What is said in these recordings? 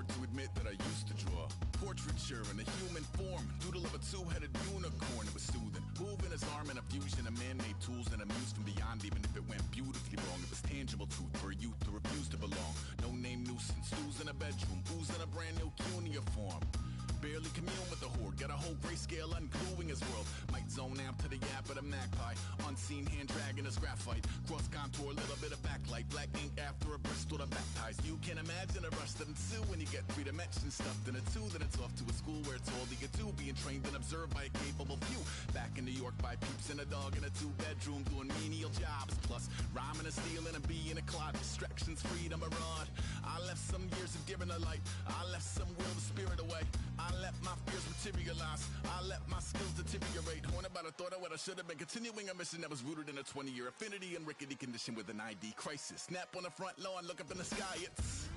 Hard to admit that I used to draw portraiture in a human form, doodle of a two-headed unicorn. It was soothing, moving his arm in a fusion of man-made tools and amused from beyond. Even if it went beautifully wrong, it was tangible truth for a youth to refuse to belong. No name nuisance, who's in a bedroom, who's in a brand new cuneiform. Barely commune with the horde, got a whole grayscale ungluing his world. Might zone out to the yap of the magpie, unseen hand dragging his graphite. Cross contour, little bit of backlight, black ink after a Bristol to baptize. You can imagine a rush that ensue when you get 3 dimensions stuffed in a 2. Then it's off to a school where it's all that you do, being trained and observed by a capable few. Back in New York by peeps and a dog in a 2-bedroom doing menial jobs. Plus rhyming and stealing a bee in a clot, distractions, freedom, a rod. I left some years of giving a light, I left some will the spirit away. I let my fears materialize, I let my skills deteriorate. Horned about a thought of what I should have been, continuing a mission that was rooted in a 20-year affinity and rickety condition with an ID crisis. Snap on the front lawn, look up in the sky, it's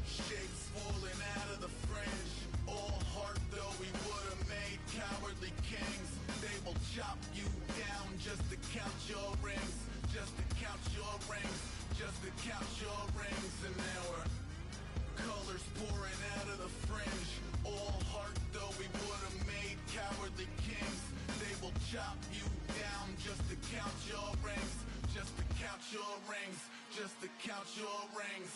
shapes falling out of the fringe. All heart though we would have made cowardly kings. They will chop you down just to count your rings, just to count your rings, just to count your rings. And now we're colors pouring out of the fringe. All heart though we would have made cowardly kings. They will chop you down just to count your rings, just to count your rings, just to count your rings.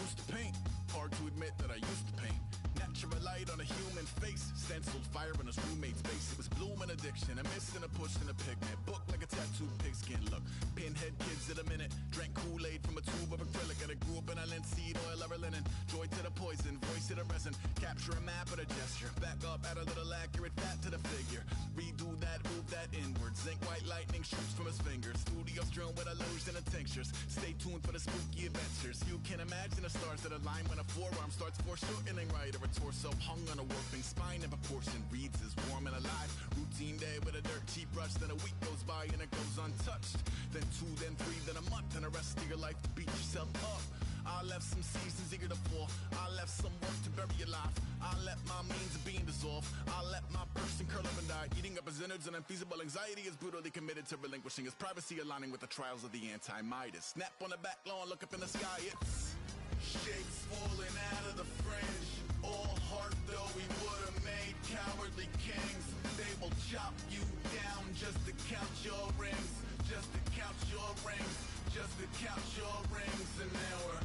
Used to paint, hard to admit that I used to paint. Natural light on a human face, stenciled fire in his roommate's face. It was bloom and addiction, a miss and a push and a pigment. Book like a tattooed pigskin look. Pinhead kids in a minute, drank Kool-Aid from a tube of acrylic. And I grew up in a linseed oil or a linen. Joy to the poison, voice to the resin. Capture a map of a gesture. Back up, add a little accurate fat to the figure. Redo that, move that inward. Zinc white lightning shoots from his fingers. Studio strewn with illusion and tinctures. Stay tuned for the spooky adventures. You can imagine the stars that align when a forearm starts foreshortening right, or a torso hung on a warping spine in proportion. Reads as warm and alive. Routine day with a dirt cheap brush. Then a week goes by and it goes untouched. Then 2, then 3, then a month, and the rest of your life to beat yourself up. I left some seasons eager to fall. I left some work to bury alive. I let my means of being dissolve. I let my person curl up and die. Eating up his innards and unfeasible anxiety is brutally committed to relinquishing his privacy, aligning with the trials of the anti-Midas. Snap on the back lawn, look up in the sky, it's shapes falling out of the fringe. All heart though we would have made cowardly kings. They will chop you down just to count your rings, just to count your rings, just to count your rings. And now we're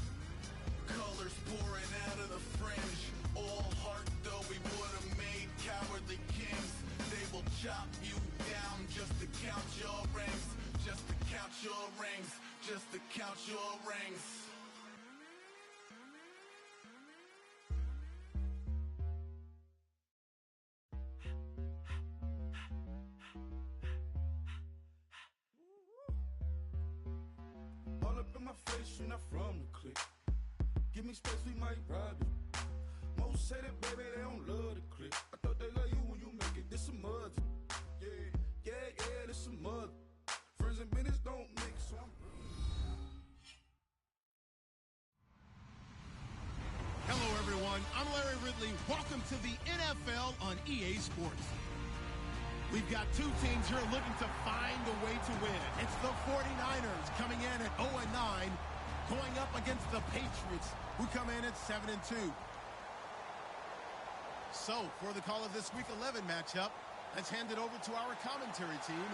colors pouring out of the fringe. All heart though we would have made cowardly kings. They will chop you down just to count your rings, just to count your rings, just to count your rings. All up in my face, you're not from the clique. Give me space, we might rob it. Most say that, baby, they don't love the clique. I thought they love you when you make it. This some mud. Yeah, this some mud. Friends and business don't mix, so I'm... Hello, everyone. I'm Larry Ridley. Welcome to the NFL on EA Sports. We've got 2 teams here looking to find a way to win. It's the 49ers coming in at 0-9, going up against the Patriots, who come in at 7-2. So, for the call of this Week 11 matchup, let's hand it over to our commentary team,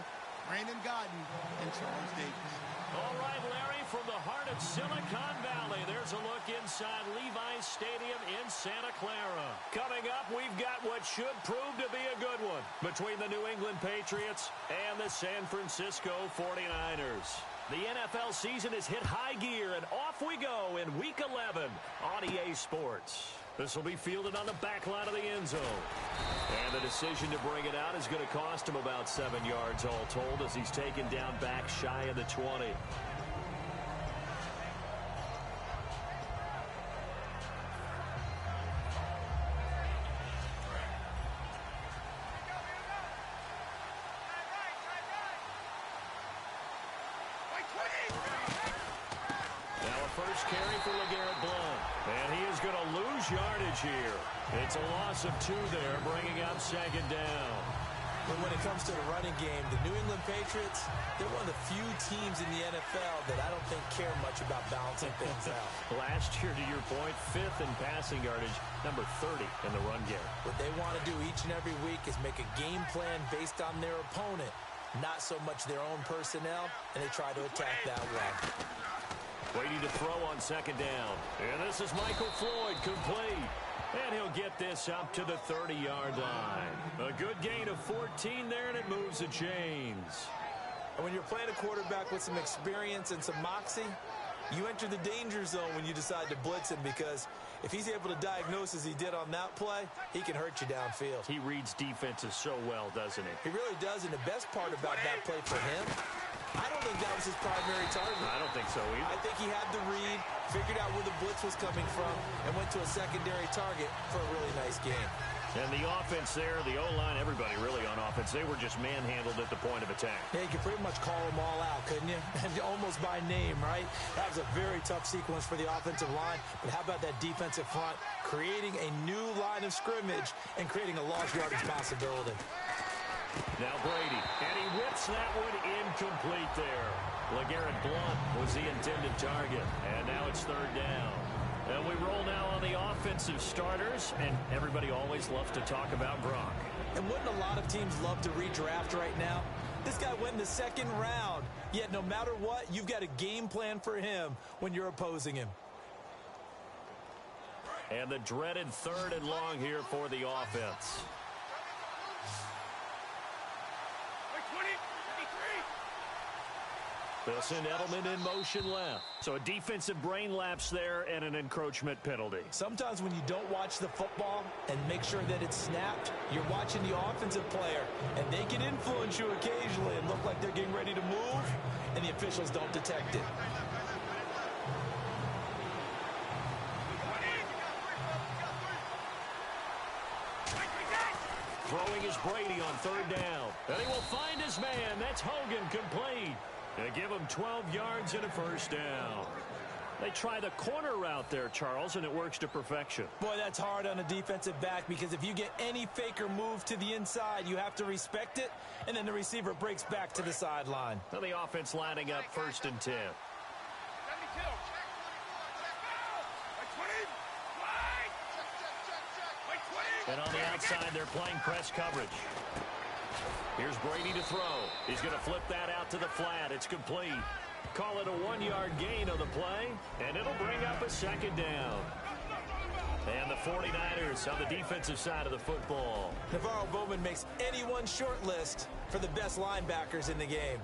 Brandon Godden and Charles Davis. All right, Larry, from the heart of Silicon Valley, there's a look inside Levi's Stadium in Santa Clara. Coming up, we've got what should prove to be a good one between the New England Patriots and the San Francisco 49ers. The NFL season has hit high gear, and off we go in Week 11 on EA Sports. This will be fielded on the back line of the end zone. And the decision to bring it out is going to cost him about 7 yards all told as he's taken down back shy of the 20. First carry for LeGarrette Blount. And he is going to lose yardage here. It's a loss of 2 there, bringing up 2nd down. But when it comes to the running game, the New England Patriots, they're one of the few teams in the NFL that I don't think care much about balancing things out. Last year, to your point, 5th in passing yardage, number 30 in the run game. What they want to do each and every week is make a game plan based on their opponent, not so much their own personnel, and they try to attack that way. Waiting to throw on 2nd down. And this is Michael Floyd, complete. And he'll get this up to the 30-yard line. A good gain of 14 there, and it moves the chains. And when you're playing a quarterback with some experience and some moxie, you enter the danger zone when you decide to blitz him, because if he's able to diagnose as he did on that play, he can hurt you downfield. He reads defenses so well, doesn't he? He really does, and the best part about that play for him, I don't think that was his primary target. I don't think so either. I think he had the read, figured out where the blitz was coming from, and went to a secondary target for a really nice game. And the offense there, the O-line, everybody really on offense, they were just manhandled at the point of attack. Yeah, you could pretty much call them all out, couldn't you? Almost by name, right? That was a very tough sequence for the offensive line. But how about that defensive front creating a new line of scrimmage and creating a lost yardage possibility? Now Brady, and he whips that one incomplete there. LeGarrette Blount was the intended target, and now it's 3rd down. And we roll now on the offensive starters, and everybody always loves to talk about Gronk. And wouldn't a lot of teams love to redraft right now? This guy went in the 2nd round, yet no matter what, you've got a game plan for him when you're opposing him. And the dreaded 3rd and long here for the offense. They'll send Edelman in motion left. So a defensive brain lapse there and an encroachment penalty. Sometimes when you don't watch the football and make sure that it's snapped, you're watching the offensive player, and they can influence you occasionally and look like they're getting ready to move, and the officials don't detect it. Throwing is Brady on 3rd down. And he will find his man. That's Hogan, complete. They give him 12 yards and a 1st down. They try the corner route there, Charles, and it works to perfection. Boy, that's hard on a defensive back, because if you get any fake or move to the inside, you have to respect it, and then the receiver breaks back to the sideline. Now the offense lining up 1st and 10. And on the outside, they're playing press coverage. Here's Brady to throw. He's going to flip that out to the flat. It's complete. Call it a 1-yard gain of the play, and it'll bring up a 2nd down. And the 49ers on the defensive side of the football. Navarro Bowman makes anyone's short list for the best linebackers in the game.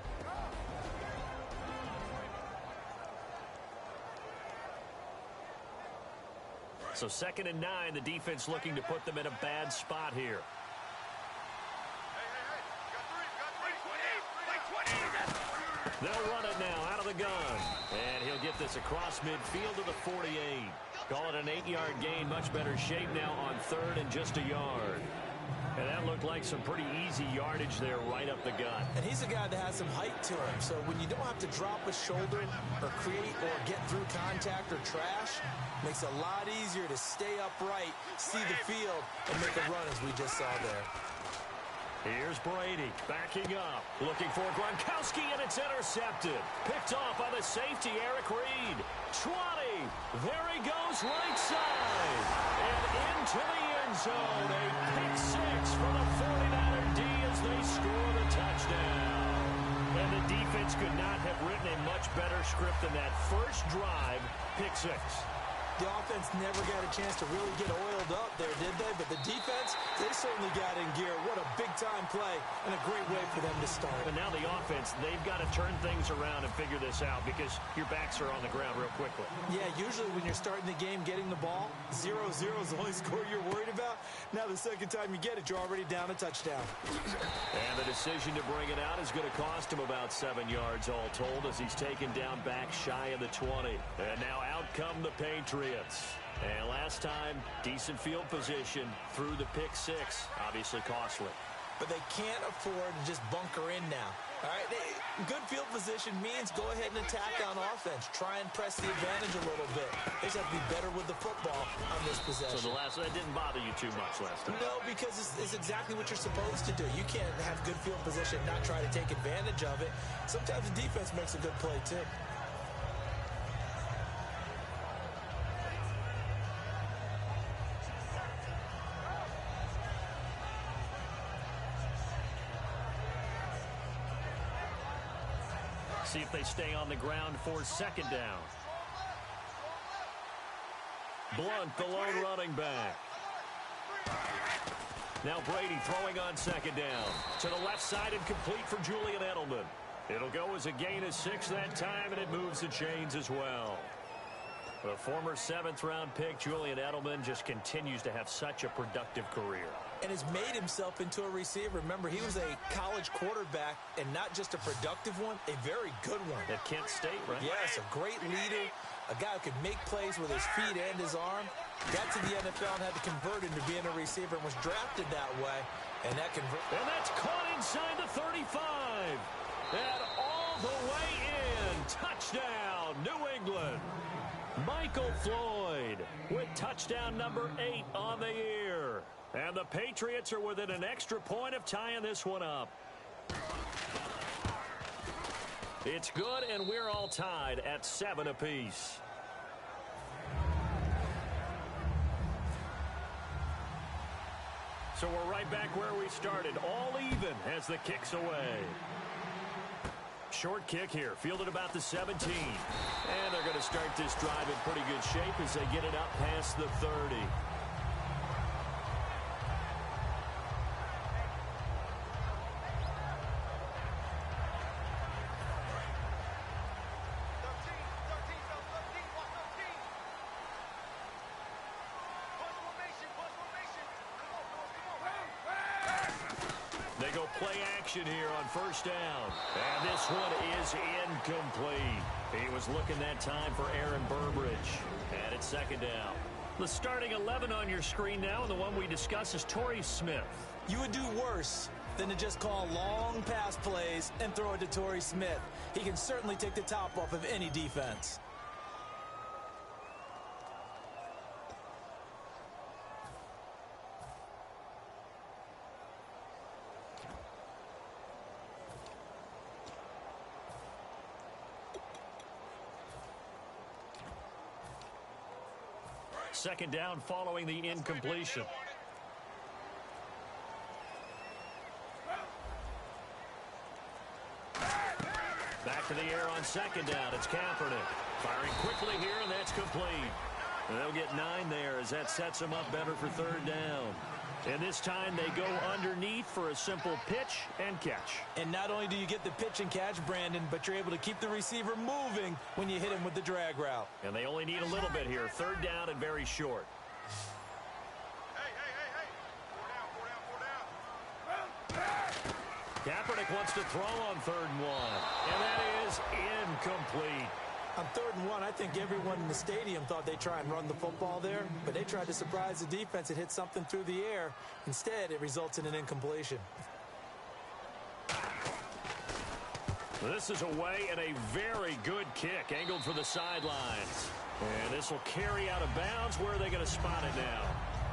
So 2nd and 9, the defense looking to put them in a bad spot here. They'll run it now out of the gun. And he'll get this across midfield to the 48. Call it an 8-yard gain. Much better shape now on 3rd and just a yard. And that looked like some pretty easy yardage there right up the gut. And he's a guy that has some height to him. So when you don't have to drop a shoulder or create or get through contact or trash, makes it a lot easier to stay upright, see the field, and make a run as we just saw there. Here's Brady backing up, looking for Gronkowski, and it's intercepted. Picked off by the safety, Eric Reed. 20. There he goes right side. And into the end zone. A pick 6 for the 49er D as they score the touchdown. And the defense could not have written a much better script than that first drive, pick 6. The offense never got a chance to really get oiled up there, did they? But the defense, they certainly got in gear. What a big-time play and a great way for them to start. And now the offense, they've got to turn things around and figure this out because your backs are on the ground real quickly. Yeah, usually when you're starting the game getting the ball, 0-0 is the only score you're worried about. Now the second time you get it, you're already down a touchdown. And the decision to bring it out is going to cost him about 7 yards all told as he's taken down back shy of the 20. And now out come the Patriots. And last time, decent field position through the pick 6. Obviously costly. But they can't afford to just bunker in now. All right, good field position means go ahead and attack on offense. Try and press the advantage a little bit. They just have to be better with the football on this possession. So that didn't bother you too much last time? No, because it's exactly what you're supposed to do. You can't have good field position and not try to take advantage of it. Sometimes the defense makes a good play, too. See if they stay on the ground for second down. Blunt, the lone running back. Now Brady throwing on second down. To the left side and complete for Julian Edelman. It'll go as a gain of 6 that time, and it moves the chains as well. The former 7th-round pick, Julian Edelman, just continues to have such a productive career. And has made himself into a receiver. Remember, he was a college quarterback, and not just a productive one, a very good one. At Kent State, right? Yes, a great leader, a guy who could make plays with his feet and his arm. Got to the NFL and had to convert into being a receiver and was drafted that way. And that's caught inside the 35. And all the way in. Touchdown, New England. Michael Floyd with touchdown number 8 on the year. And the Patriots are within an extra point of tying this one up. It's good, and we're all tied at 7 apiece. So we're right back where we started, all even as the kick's away. Short kick here, fielded about the 17. And they're going to start this drive in pretty good shape as they get it up past the 30. They go play action here on first down. And this one is incomplete. He was looking that time for Aaron Burbridge. And it's second down. The starting 11 on your screen now, and the one we discuss is Torrey Smith. You would do worse than to just call long pass plays and throw it to Torrey Smith. He can certainly take the top off of any defense. Second down following the incompletion. Back to the air on second down. It's Kaepernick. Firing quickly here, and that's complete. And they'll get 9 there as that sets them up better for third down. And this time they go underneath for a simple pitch and catch. And not only do you get the pitch and catch, Brandon, but you're able to keep the receiver moving when you hit him with the drag route. And they only need a little bit here. Third down and very short. Kaepernick wants to throw on 3rd and 1. And that is incomplete. On 3rd and 1, I think everyone in the stadium thought they'd try and run the football there, but they tried to surprise the defense and hit something through the air. Instead, it results in an incompletion. This is away and a very good kick, angled for the sidelines. And this will carry out of bounds. Where are they going to spot it now?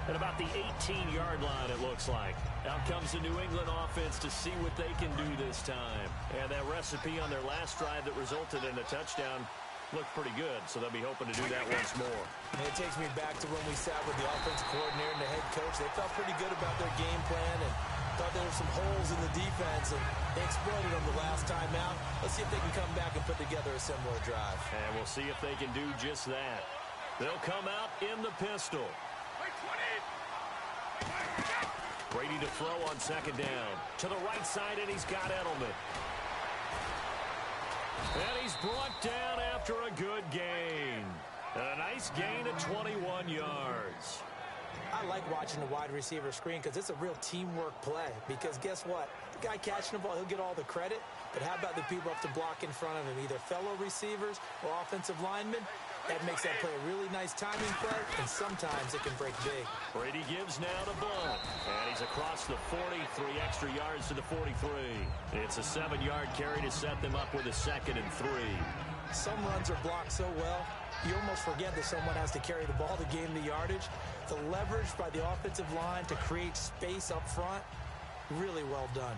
At about the 18-yard line, it looks like. Out comes the New England offense to see what they can do this time. And that recipe on their last drive that resulted in a touchdown looked pretty good, so they'll be hoping to do that once more. And it takes me back to when we sat with the offensive coordinator and the head coach. They felt pretty good about their game plan and thought there were some holes in the defense, and they exploited them the last time out. Let's see if they can come back and put together a similar drive. And we'll see if they can do just that. They'll come out in the pistol. Brady to throw on second down. To the right side, and he's got Edelman. And he's brought down after a good gain. A nice gain of 21 yards. I like watching the wide receiver screen because it's a real teamwork play. Because guess what? The guy catching the ball, he'll get all the credit. But how about the people up to block in front of him, either fellow receivers or offensive linemen? That makes that play a really nice timing play, and sometimes it can break big. Brady gives now to Blunt. And he's across the 40, 3 extra yards to the 43. It's a 7-yard carry to set them up with a 2nd and 3. Some runs are blocked so well, you almost forget that someone has to carry the ball to gain the yardage. The leverage by the offensive line to create space up front, really well done.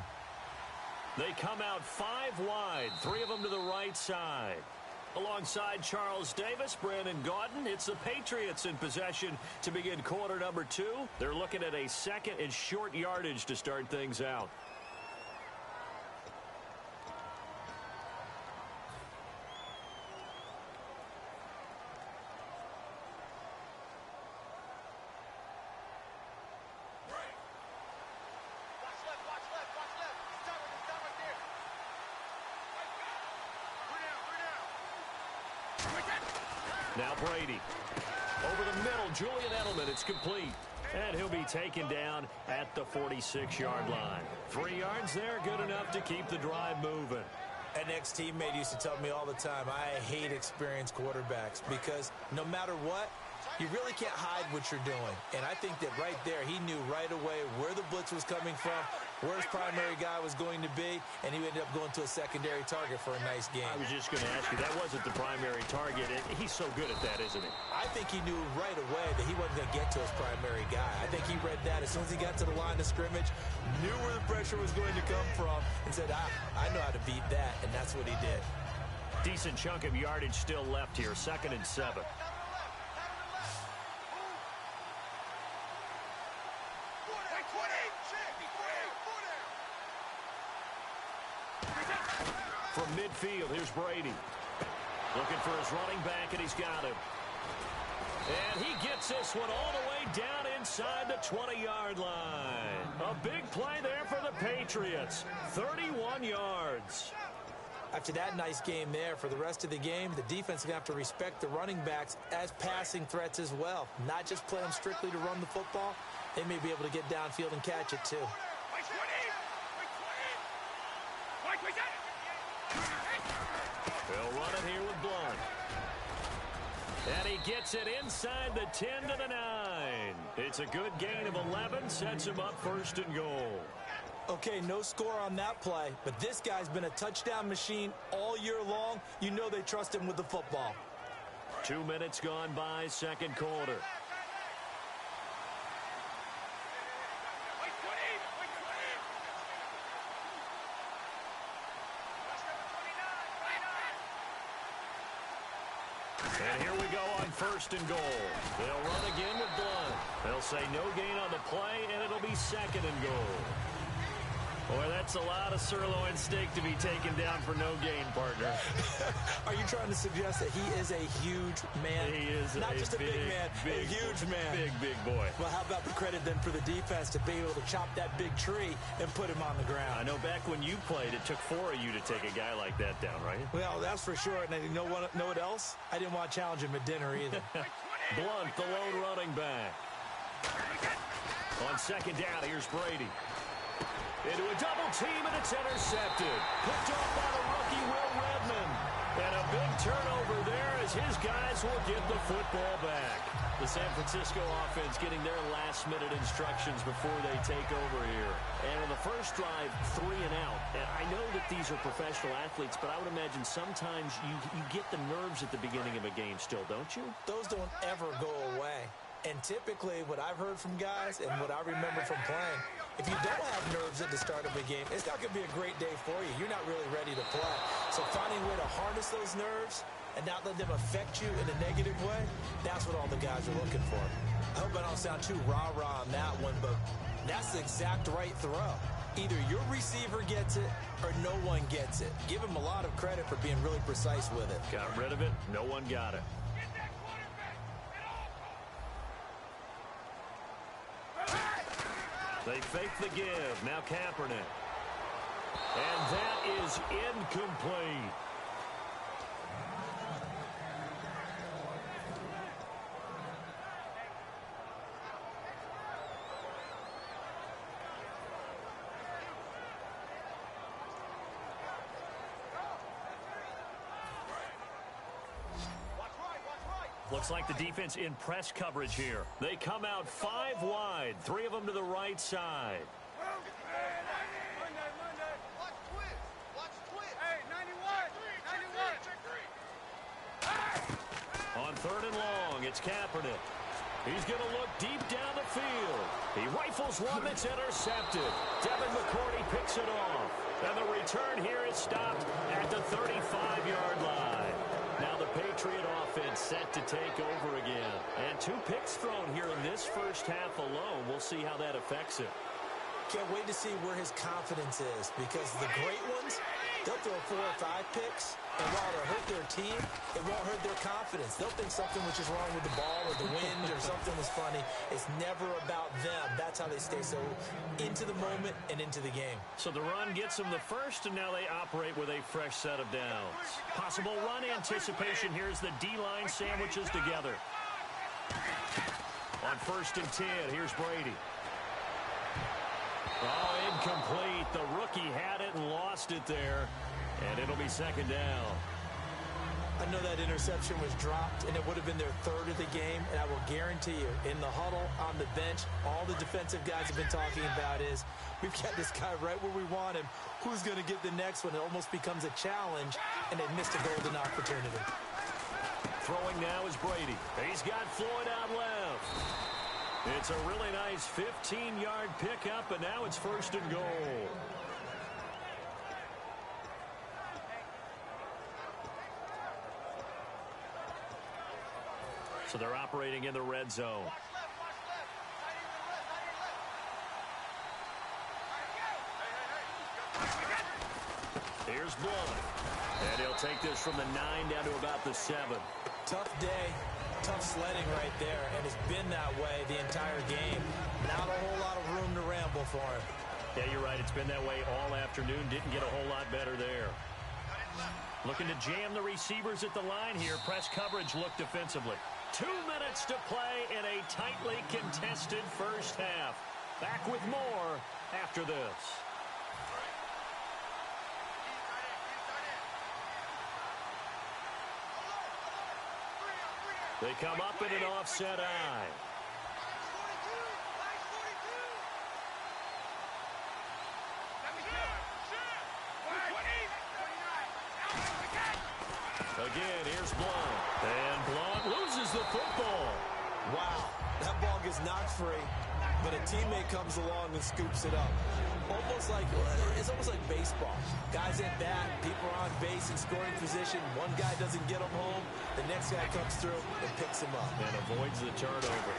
They come out 5 wide, 3 of them to the right side. Alongside Charles Davis, Brandon Gaudin, it's the Patriots in possession to begin quarter number 2. They're looking at a 2nd and short yardage to start things out. Now Brady. Over the middle, Julian Edelman. It's complete. And he'll be taken down at the 46-yard line. 3 yards there, good enough to keep the drive moving. An ex-teammate used to tell me all the time, I hate experienced quarterbacks because no matter what, you really can't hide what you're doing. And I think that right there, he knew right away where the blitz was coming from, where his primary guy was going to be, and he ended up going to a secondary target for a nice game. I was just going to ask you, that wasn't the primary target, and he's so good at that, isn't he? I think he knew right away that he wasn't going to get to his primary guy. I think he read that as soon as he got to the line of scrimmage, knew where the pressure was going to come from, and said, I know how to beat that, and that's what he did. Decent chunk of yardage still left here, 2nd and 7. From midfield, here's Brady. Looking for his running back, and he's got him. And he gets this one all the way down inside the 20-yard line. A big play there for the Patriots. 31 yards. After that nice game there, for the rest of the game, the defense is going to have to respect the running backs as passing threats as well. Not just play them strictly to run the football. They may be able to get downfield and catch it, too. They'll run it here with Blunt. And he gets it inside the 10 to the 9. It's a good gain of 11, sets him up 1st and goal. Okay, no score on that play, but this guy's been a touchdown machine all year long. You know they trust him with the football. 2 minutes gone by, 2nd quarter. And here we go on 1st and goal. They'll run again with Blunt. They'll say no gain on the play, and it'll be 2nd and goal. Boy, that's a lot of sirloin steak to be taken down for no gain, partner. Are you trying to suggest that he is a huge man? He is not just a big man, a huge man. Big boy. Well, how about the credit then for the defense to be able to chop that big tree and put him on the ground? I know back when you played, it took 4 of you to take a guy like that down, right? Well, that's for sure. And you know what else? I didn't want to challenge him at dinner either. Blunt, the lone running back. On 2nd down, here's Brady. Into a double team, and it's intercepted. Picked off by the rookie, Will Redmond. And a big turnover there as his guys will get the football back. The San Francisco offense getting their last-minute instructions before they take over here. And on the first drive, 3 and out. And I know that these are professional athletes, but I would imagine sometimes you get the nerves at the beginning of a game still, don't you? Those don't ever go away. And typically, what I've heard from guys and what I remember from playing, if you don't have nerves at the start of a game, it's not going to be a great day for you. You're not really ready to play. So finding a way to harness those nerves and not let them affect you in a negative way, that's what all the guys are looking for. I hope I don't sound too rah-rah on that one, but that's the exact right throw. Either your receiver gets it or no one gets it. Give him a lot of credit for being really precise with it. Got rid of it. No one got it. They fake the give. Now Kaepernick. And that is incomplete. Looks like the defense in press coverage here. They come out 5 wide, 3 of them to the right side. On 3rd and long, it's Kaepernick. He's going to look deep down the field. He rifles one that's intercepted. Devin McCourty picks it off. And the return here is stopped at the 35-yard line. Now the Patriot offense set to take over again. And 2 picks thrown here in this first half alone. We'll see how that affects it. Can't wait to see where his confidence is, because the great ones, they'll throw 4 or 5 picks, and while it'll hurt their team, it won't hurt their confidence. They'll think something was just wrong with the ball or the wind or something was funny. It's never about them. That's how they stay so into the moment and into the game. So the run gets them the first, and now they operate with a fresh set of downs. Possible run anticipation. Here's the D-line sandwiches together. On 1st and 10, here's Brady. Oh, incomplete. The rookie had it and lost it there. And it'll be 2nd down. I know that interception was dropped, and it would have been their 3rd of the game. And I will guarantee you, in the huddle, on the bench, all the defensive guys have been talking about is, we've got this guy right where we want him. Who's going to get the next one? It almost becomes a challenge, and they missed a golden opportunity. Throwing now is Brady. He's got Floyd out left. It's a really nice 15-yard pickup, and now it's 1st and goal. So they're operating in the red zone. Here's Blunt. And he'll take this from the 9 down to about the 7. Tough day. Tough sledding right there, and it's been that way the entire game. Not a whole lot of room to ramble for him. Yeah, you're right. It's been that way all afternoon. Didn't get a whole lot better there. Looking to jam the receivers at the line here. Press coverage look defensively. 2 minutes to play in a tightly contested first half. Back with more after this. They come up in an offset eye. Again, here's Blunt. And Blunt loses the football. Wow, that ball gets knocked free, but a teammate comes along and scoops it up. It's almost like baseball. Guys at bat, people are on base in scoring position. One guy doesn't get them home. The next guy comes through and picks him up. And avoids the turnover.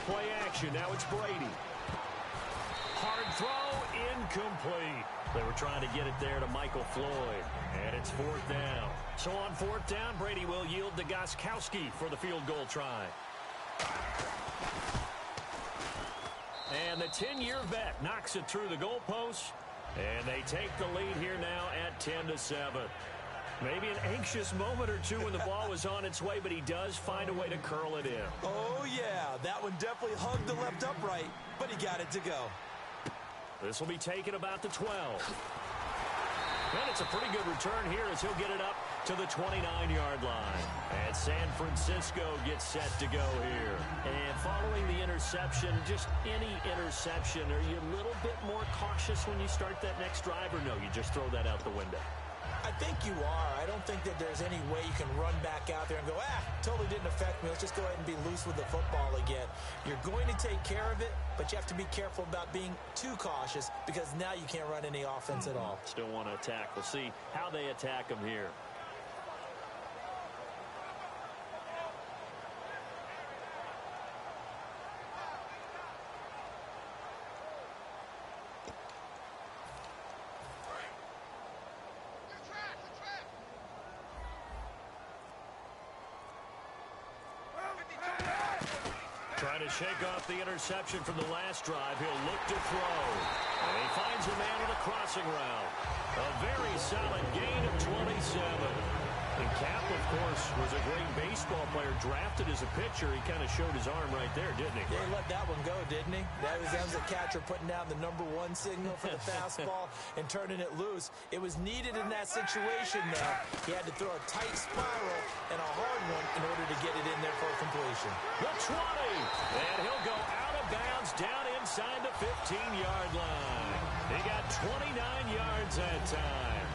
Play action. Now it's Brady. Hard throw, incomplete. They were trying to get it there to Michael Floyd. And it's 4th down. So on 4th down, Brady will yield to Gostkowski for the field goal try. And the 10-year vet knocks it through the goalpost. And they take the lead here now at 10-7. Maybe an anxious moment or two when the ball was on its way, but he does find a way to curl it in. Oh, yeah. That one definitely hugged the left upright, but he got it to go. This will be taken about the 12. And it's a pretty good return here as he'll get it up to the 29-yard line. And San Francisco gets set to go here. And following the interception, just any interception, are you a little bit more cautious when you start that next drive, or no, you just throw that out the window? I think you are. I don't think that there's any way you can run back out there and go, totally didn't affect me. Let's just go ahead and be loose with the football again. You're going to take care of it, but you have to be careful about being too cautious, because now you can't run any offense at all. Still want to attack. We'll see how they attack them here. Trying to shake off the interception from the last drive. He'll look to throw. And he finds a man on a crossing route. A very solid gain of 27. And Cap, of course, was a great baseball player, drafted as a pitcher. He kind of showed his arm right there, didn't he? Yeah, he let that one go, didn't he? That was a catcher putting down the #1 signal for the fastball and turning it loose. It was needed in that situation, though. He had to throw a tight spiral and a hard one in order to get it in there for a completion. The 20, and he'll go out of bounds down inside the 15-yard line. He got 29 yards that time.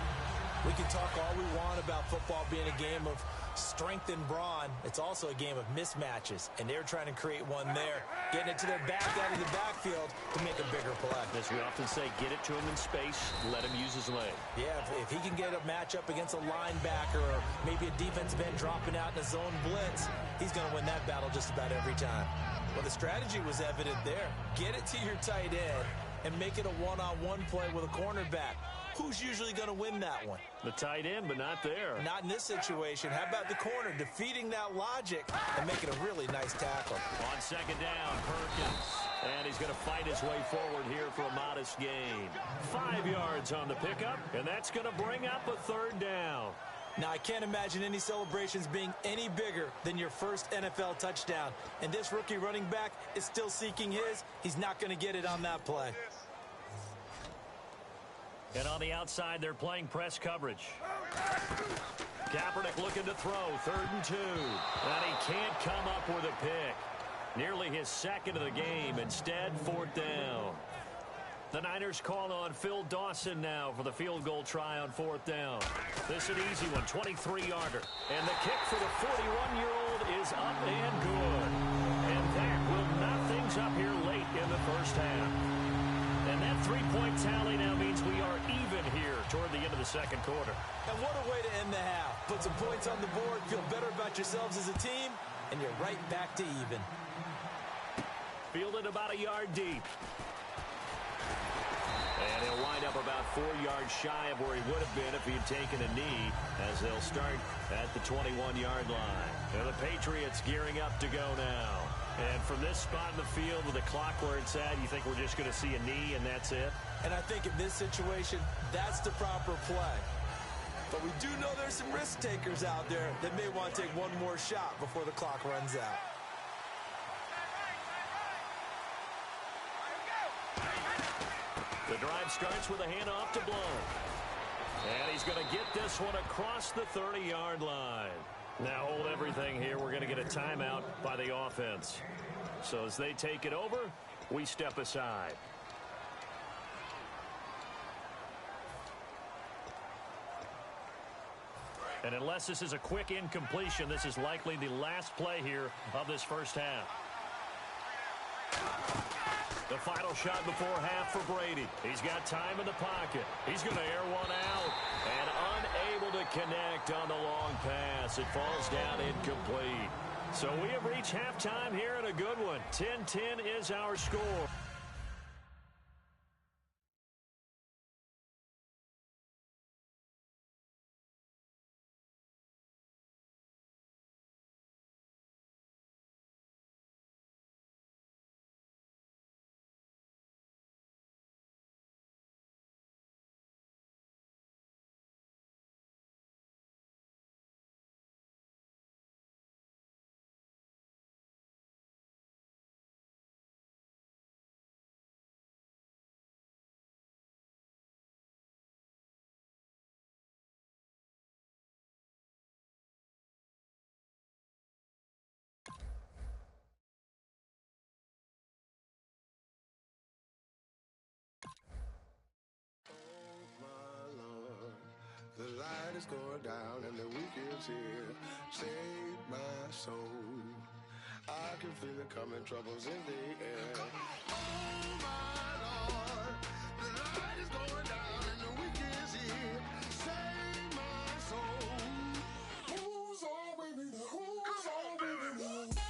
We can talk all we want about football being a game of strength and brawn. It's also a game of mismatches, and they're trying to create one there, getting it to their back out of the backfield to make a bigger play. As we often say, get it to him in space, let him use his leg. Yeah, if he can get a matchup against a linebacker or maybe a defensive end dropping out in a zone blitz, he's going to win that battle just about every time. Well, the strategy was evident there. Get it to your tight end and make it a one-on-one play with a cornerback. Who's usually going to win that one? The tight end, but not there. Not in this situation. How about the corner defeating that logic and making a really nice tackle? On second down, Perkins. And he's going to fight his way forward here for a modest gain. 5 yards on the pickup, and that's going to bring up a third down. Now, I can't imagine any celebrations being any bigger than your first NFL touchdown. And this rookie running back is still seeking his. He's not going to get it on that play. And on the outside, they're playing press coverage. Kaepernick looking to throw, 3rd and 2. And he can't come up with a pick. Nearly his second of the game. Instead, 4th down. The Niners call on Phil Dawson now for the field goal try on 4th down. This is an easy one, 23-yarder. And the kick for the 41-year-old is up and good. And that will knot things up here late in the first half. And that 3-point tally now means we are even here toward the end of the second quarter. And what a way to end the half. Put some points on the board, feel better about yourselves as a team, and you're right back to even. Fielded about a yard deep. And he'll wind up about 4 yards shy of where he would have been if he had taken a knee, as they'll start at the 21-yard line. And the Patriots gearing up to go now. And from this spot in the field with the clock where it's at, you think we're just going to see a knee and that's it? And I think in this situation, that's the proper play. But we do know there's some risk takers out there that may want to take one more shot before the clock runs out. The drive starts with a handoff to Blount. And he's going to get this one across the 30-yard line. Now hold everything here. We're going to get a timeout by the offense. So as they take it over, we step aside. And unless this is a quick incompletion, this is likely the last play here of this first half. The final shot before half for Brady. He's got time in the pocket. He's going to air one out. And unable to connect on the long pass. It falls down incomplete. So we have reached halftime here in a good one. 10-10 is our score. The light is going down and the weekend's here. Save my soul. I can feel it coming, troubles in the air. Oh my Lord, the light is going down and the weekend's here. Save my soul. Who's all with me? Who's all with me?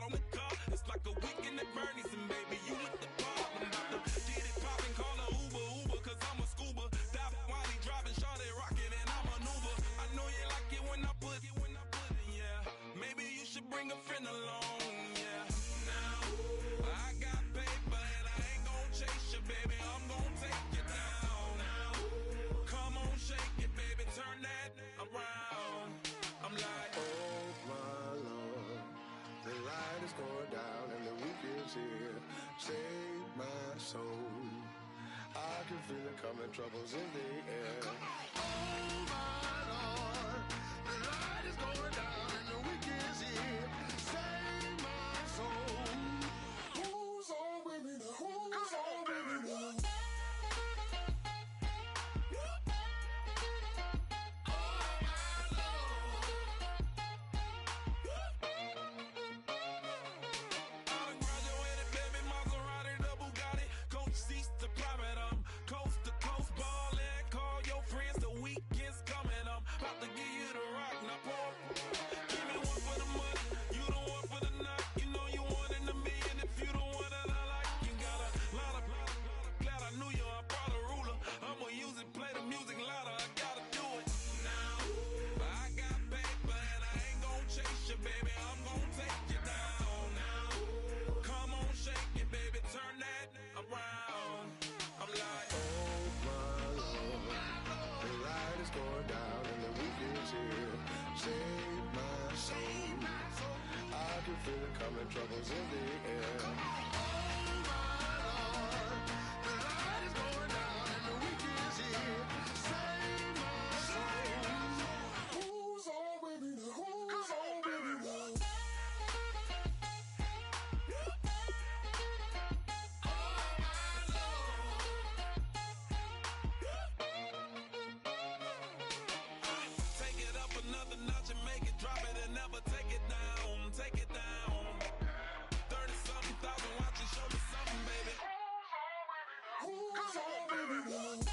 On the car, it's like coming, troubles in the air. Oh my Lord, the light is going down and the week is here. Save my soul. Who's on with me now? Who's on with me now? Coming, troubles in the air. Oh my Lord, the light is going down and the week is here. Save my soul. Who's on with me now? Who's on with me now? Take it up another notch and make it drop it and never take it down. Take it down. 30-something thousand watching, show me something, baby. Who's on with me now?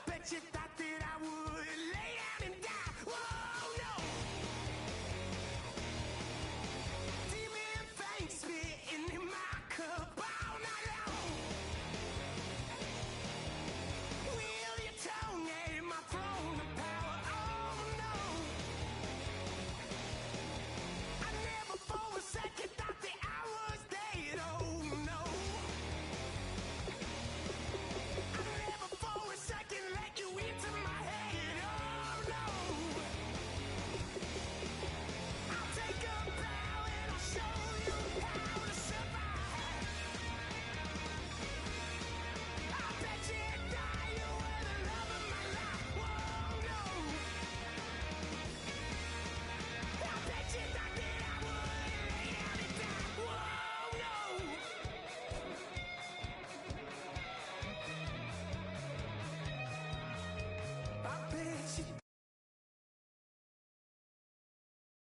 Bet you